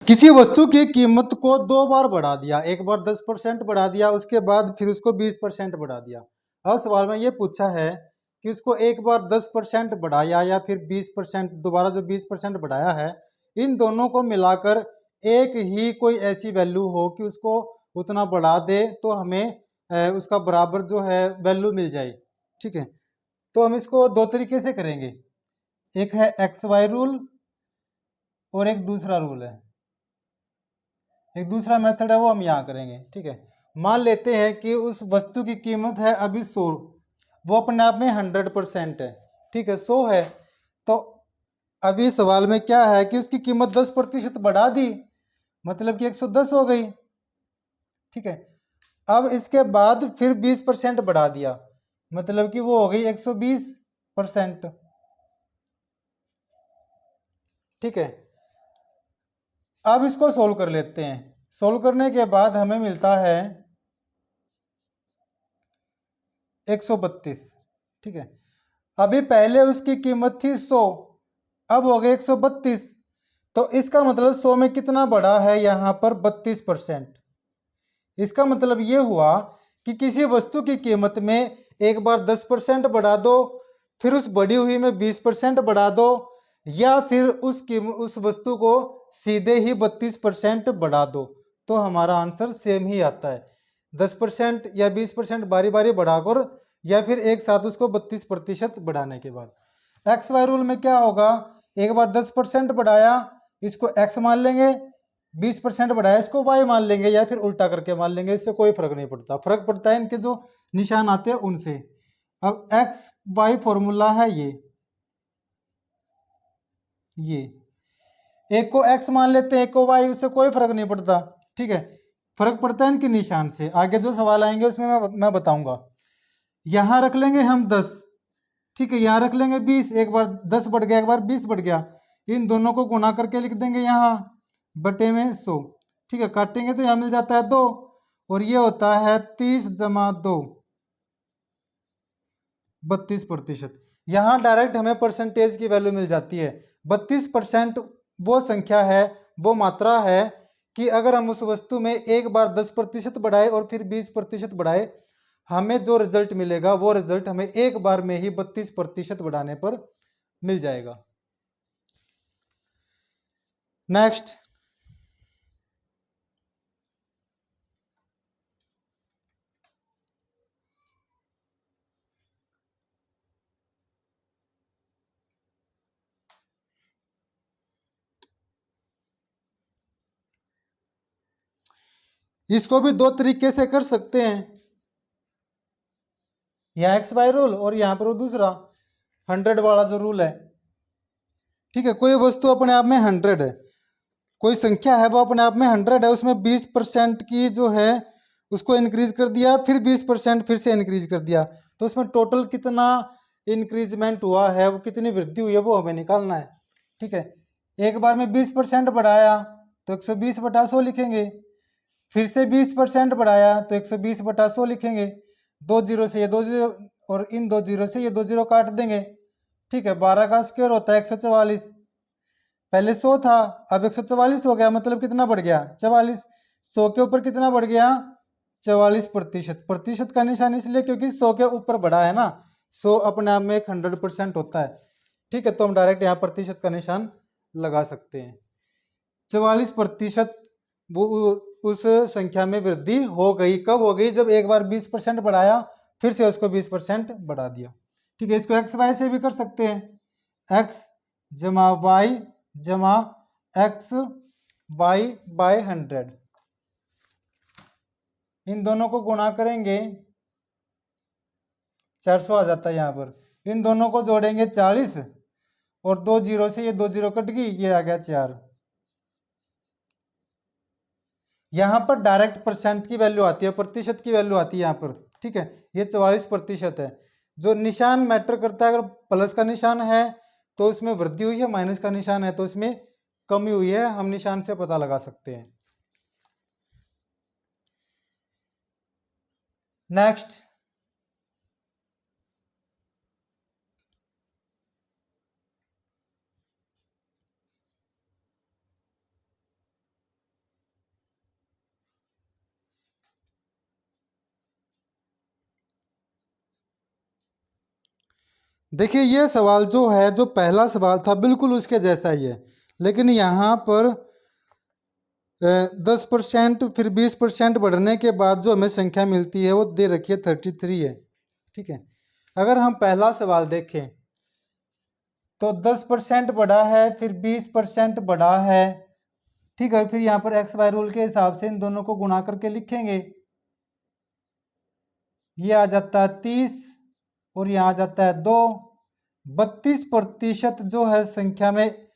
किसी वस्तु की कीमत को दो बार बढ़ा दिया, एक बार 10% बढ़ा दिया, उसके बाद फिर उसको 20% बढ़ा दिया। अब सवाल में ये पूछा है कि उसको एक बार 10% बढ़ाया या फिर 20%, दोबारा जो 20% बढ़ाया है, इन दोनों को मिलाकर एक ही कोई ऐसी वैल्यू हो कि उसको उतना बढ़ा दे तो हमें उसका बराबर जो है वैल्यू मिल जाए। ठीक है, तो हम इसको दो तरीके से करेंगे, एक है एक्स वाई रूल और एक दूसरा रूल है, एक दूसरा मेथड है वो हम यहाँ करेंगे। ठीक है, मान लेते हैं कि उस वस्तु की कीमत है अभी 100, वो अपने आप में 100% है। ठीक है, 100 है, तो अभी सवाल में क्या है कि उसकी कीमत 10% बढ़ा दी, मतलब कि 110 हो गई। ठीक है, अब इसके बाद फिर 20% बढ़ा दिया, मतलब कि वो हो गई 120%। ठीक है, अब इसको सोल्व कर लेते हैं। सोल्व करने के बाद हमें मिलता है 132। ठीक है, अभी पहले उसकी कीमत थी 100, अब हो गए 132, तो इसका मतलब 100 में कितना बढ़ा है यहाँ पर 32%। इसका मतलब ये हुआ कि किसी वस्तु की कीमत में एक बार 10% बढ़ा दो, फिर उस बढ़ी हुई में 20% बढ़ा दो, या फिर उस वस्तु को सीधे ही 32% बढ़ा दो, तो हमारा आंसर सेम ही आता है। 10% या 20% बारी बारी बढ़ाकर, या फिर एक साथ उसको 32% बढ़ाने के बाद। एक्स वाई रूल में क्या होगा, एक बार 10% बढ़ाया, इसको एक्स मान लेंगे, 20% बढ़ाया, इसको वाई मान लेंगे, या फिर उल्टा करके मान लेंगे, इससे कोई फर्क नहीं पड़ता। फर्क पड़ता है इनके जो निशान आते हैं उनसे। अब एक्स वाई फॉर्मूला है ये एक को x मान लेते हैं, एक को y, उससे कोई फर्क नहीं पड़ता। ठीक है, फर्क पड़ता है इनके निशान से। आगे जो सवाल आएंगे उसमें मैं बताऊंगा। यहां रख लेंगे हम 10, ठीक है, यहां रख लेंगे 20, एक बार 10 बढ़ गया, एक बार 20 बढ़ गया, इन दोनों को गुणा करके लिख देंगे यहाँ बटे में 100। ठीक है, काटेंगे तो यहाँ मिल जाता है 2, और ये होता है 30 जमा 2, 32%। यहाँ डायरेक्ट हमें परसेंटेज की वैल्यू मिल जाती है। 32% वो संख्या है, वो मात्रा है कि अगर हम उस वस्तु में एक बार 10% बढ़ाए और फिर 20% बढ़ाए, हमें जो रिजल्ट मिलेगा वो रिजल्ट हमें एक बार में ही 32% बढ़ाने पर मिल जाएगा। नेक्स्ट, इसको भी दो तरीके से कर सकते हैं, यहाँ एक्स वाई रूल और यहाँ पर वो दूसरा 100 वाला जो रूल है। ठीक है, कोई वस्तु अपने आप में 100 है, कोई संख्या है वो अपने आप में 100 है, उसमें 20% की जो है उसको इंक्रीज कर दिया, फिर 20% फिर से इंक्रीज कर दिया, तो उसमें टोटल कितना इंक्रीजमेंट हुआ है, वो कितनी वृद्धि हुई है, वो हमें निकालना है। ठीक है, एक बार में 20% बढ़ाया तो 120/100 लिखेंगे, फिर से 20% बढ़ाया तो 120/100 लिखेंगे, दो जीरो से ये दो जीरो और इन दो जीरो से ये दो जीरो काट देंगे। ठीक है, 12 का स्क्वायर होता है 144, पहले 100 था, अब 144 हो गया, मतलब कितना बढ़ गया 44, 100 के ऊपर कितना बढ़ गया 44%। प्रतिशत का निशान इसलिए क्योंकि 100 के ऊपर बढ़ा है ना, 100 अपने आप में एक 100% होता है। ठीक है, तो हम डायरेक्ट यहाँ प्रतिशत का निशान लगा सकते हैं। 44% वो उस संख्या में वृद्धि हो गई। कब हो गई, जब एक बार 20% बढ़ाया, फिर से उसको 20% बढ़ा दिया। ठीक है, इसको एक्स वाई से भी कर सकते हैं, एक्स जमा वाई जमा एक्स वाई बाय 100, इन दोनों को गुणा करेंगे 400 आ जाता है यहाँ पर, इन दोनों को जोड़ेंगे 40, और दो जीरो से ये दो जीरो कट गई, ये आ गया 4। यहाँ पर डायरेक्ट परसेंट की वैल्यू आती है, प्रतिशत की वैल्यू आती है यहाँ पर। ठीक है, ये 44% है। जो निशान मैटर करता है, अगर प्लस का निशान है तो उसमें वृद्धि हुई है, माइनस का निशान है तो इसमें कमी हुई है, हम निशान से पता लगा सकते हैं। नेक्स्ट, देखिए ये सवाल जो है, जो पहला सवाल था बिल्कुल उसके जैसा ही है, लेकिन यहाँ पर 10% फिर 20% बढ़ने के बाद जो हमें संख्या मिलती है वो दे रखी है 33 है। ठीक है, अगर हम पहला सवाल देखें तो 10% बढ़ा है, फिर 20% बढ़ा है। ठीक है, फिर यहाँ पर एक्स वाई रूल के हिसाब से इन दोनों को गुणा करके लिखेंगे। ये आ जाता है 30 और यहाँ आ जाता है 2। 32% जो है संख्या में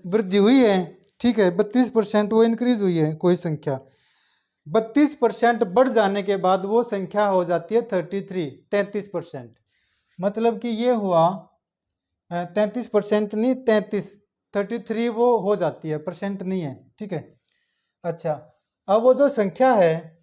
वृद्धि हुई है। ठीक है, 32% वो इंक्रीज हुई है कोई संख्या। 32% बढ़ जाने के बाद वो संख्या हो जाती है 33%। मतलब कि ये हुआ 33% नहीं, 33 वो हो जाती है, परसेंट नहीं है। ठीक है, अच्छा अब वो जो संख्या है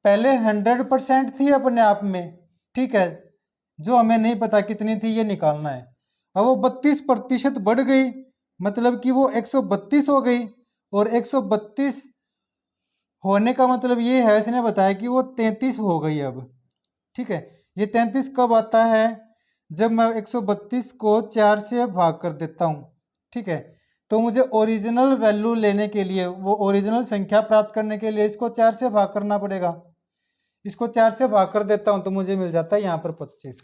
पहले 100% थी अपने आप में। ठीक है, जो हमें नहीं पता कितनी थी ये निकालना है। अब वो 32% बढ़ गई, मतलब कि वो 132 हो गई। और 132 होने का मतलब ये है, इसने बताया कि वो 33 हो गई अब। ठीक है, ये 33 कब आता है? जब मैं 132 को 4 से भाग कर देता हूँ। ठीक है, तो मुझे ओरिजिनल वैल्यू लेने के लिए, वो ओरिजिनल संख्या प्राप्त करने के लिए इसको 4 से भाग करना पड़ेगा। इसको 4 से भाग कर देता हूँ तो मुझे मिल जाता है यहाँ पर 25।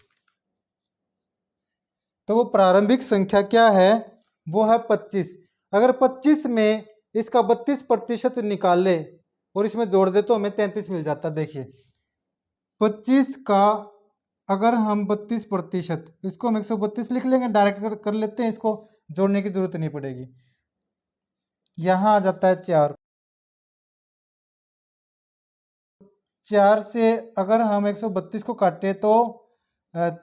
तो वो प्रारंभिक संख्या क्या है? वो है 25। अगर 25 में इसका 32% निकाल ले और इसमें जोड़ दे तो हमें 33 मिल जाता। देखिए 25 का अगर हम 32%, इसको हम 132 लिख लेंगे, डायरेक्ट कर लेते हैं, इसको जोड़ने की जरूरत नहीं पड़ेगी। यहाँ आ जाता है 4। 4 से अगर हम 132 को काटे तो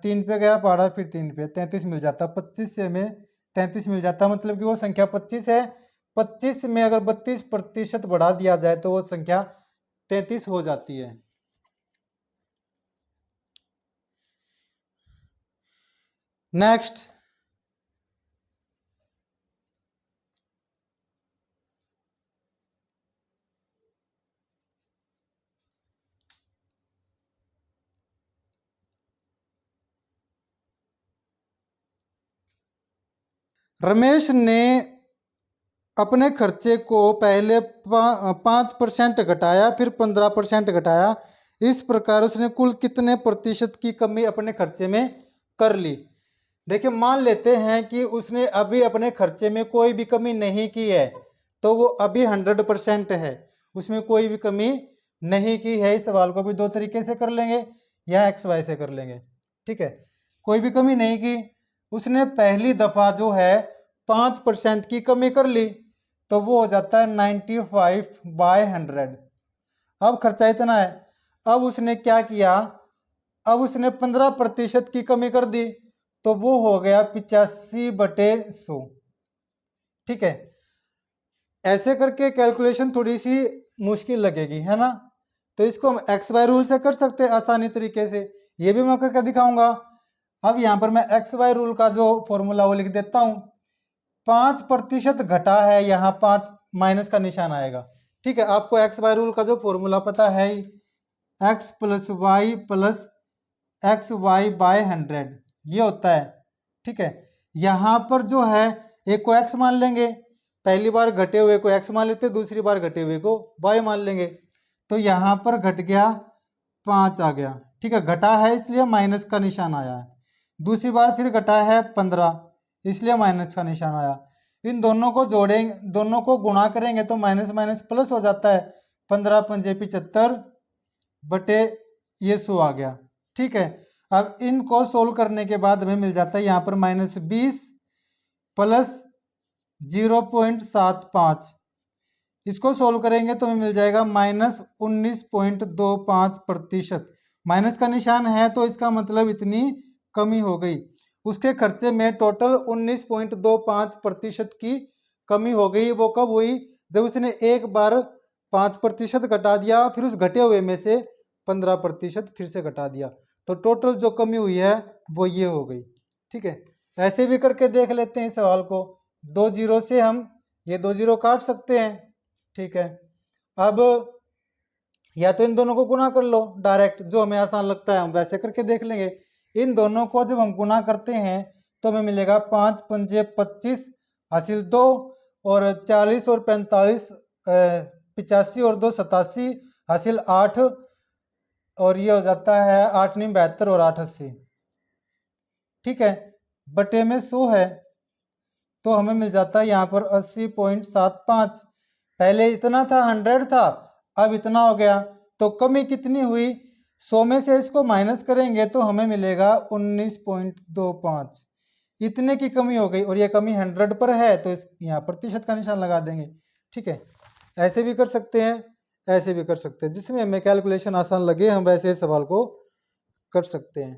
3 पे गया पहाड़ा, फिर 3 पे 33 मिल जाता। 25 से हमें 33 मिल जाता, मतलब कि वो संख्या 25 है। 25 में अगर 32% बढ़ा दिया जाए तो वो संख्या 33 हो जाती है। नेक्स्ट, रमेश ने अपने खर्चे को पहले 5% घटाया, फिर 15% घटाया। इस प्रकार उसने कुल कितने प्रतिशत की कमी अपने खर्चे में कर ली? देखिए मान लेते हैं कि उसने अभी अपने खर्चे में कोई भी कमी नहीं की है, तो वो अभी 100% है, उसमें कोई भी कमी नहीं की है। इस सवाल को भी दो तरीके से कर लेंगे, या एक्स वाई से कर लेंगे। ठीक है, कोई भी कमी नहीं की, उसने पहली दफा जो है 5% की कमी कर ली, तो वो हो जाता है 95/100। अब खर्चा इतना है, अब उसने क्या किया, अब उसने 15% की कमी कर दी, तो वो हो गया 85/100। ठीक है, ऐसे करके कैलकुलेशन थोड़ी सी मुश्किल लगेगी, है ना? तो इसको हम एक्स वाई रूल से कर सकते हैं आसानी तरीके से, ये भी मैं करके दिखाऊंगा। अब यहाँ पर मैं एक्स वाई रूल का जो फॉर्मूला वो लिख देता हूँ। 5% घटा है, यहाँ 5 माइनस का निशान आएगा। ठीक है, आपको एक्स वाई रूल का जो फॉर्मूला पता है, X plus Y plus X Y by 100 ये होता है। ठीक है, यहाँ पर जो है एक को एक्स मान लेंगे, पहली बार घटे हुए को एक्स मान लेते, दूसरी बार घटे हुए को वाई मान लेंगे। तो यहाँ पर घट गया 5 आ गया। ठीक है, घटा है इसलिए माइनस का निशान आया है। दूसरी बार फिर घटा है 15, इसलिए माइनस का निशान आया। इन दोनों को जोड़ेंगे, दोनों को गुणा करेंगे तो माइनस माइनस प्लस हो जाता है। 15 पंजे 75 बटे ये 100 आ गया। ठीक है, अब इनको सोल्व करने के बाद हमें मिल जाता है यहाँ पर -20 प्लस 0.75। इसको सोल्व करेंगे तो हमें मिल जाएगा -19.25%। माइनस का निशान है तो इसका मतलब इतनी कमी हो गई। उसके खर्चे में टोटल 19.25% की कमी हो गई। वो कब हुई? जब उसने एक बार 5% घटा दिया, फिर उस घटे हुए में से 15% फिर से घटा दिया, तो टोटल जो कमी हुई है वो ये हो गई। ठीक है, ऐसे भी करके देख लेते हैं इस सवाल को। 2 जीरो से हम ये 2 जीरो काट सकते हैं। ठीक है, अब या तो इन दोनों को गुना कर लो डायरेक्ट, जो हमें आसान लगता है हम वैसे करके देख लेंगे। इन दोनों को जब हम गुना करते हैं तो हमें मिलेगा 5 पंजे 25 हासिल 2, और 40 और 45 85 और 2 87 हासिल 8, और ये हो जाता है 8 9 72 और 8 80। ठीक है, बटे में 100 है तो हमें मिल जाता है यहाँ पर 80.75। पहले इतना था 100 था, अब इतना हो गया, तो कमी कितनी हुई? 100 में से इसको माइनस करेंगे तो हमें मिलेगा 19.25। इतने की कमी हो गई, और ये कमी 100 पर है तो इस यहाँ प्रतिशत का निशान लगा देंगे। ठीक है, ऐसे भी कर सकते हैं, ऐसे भी कर सकते हैं, जिसमें हमें कैलकुलेशन आसान लगे हम वैसे सवाल को कर सकते हैं।